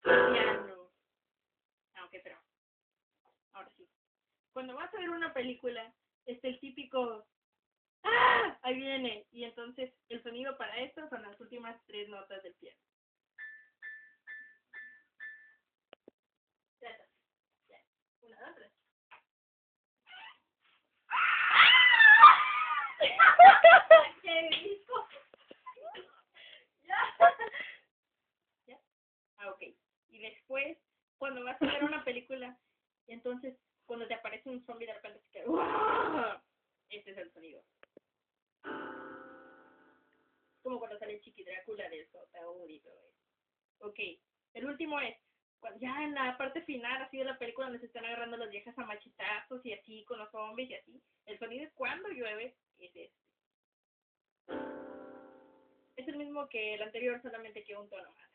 piano. Aunque, pero, ahora sí. Cuando vas a ver una película, es el típico ¡ah! Ahí viene. Y entonces el sonido para esto son las últimas 3 notas del piano. Ya está. Ya. 1, 2, 3. ¡Qué disco! Ya. ¿Ya? Ah, ok. Y después, cuando vas a ver una película, entonces cuando te aparece un zombie de repente se queda. Este es el sonido. Como cuando sale Chiqui Drácula de sótano y todo eso. Ok. El último es cuando ya en la parte final así de la película donde se están agarrando las viejas a machetazos y así con los zombies y así. El sonido es cuando llueve, es este. Es el mismo que el anterior, solamente que un tono más.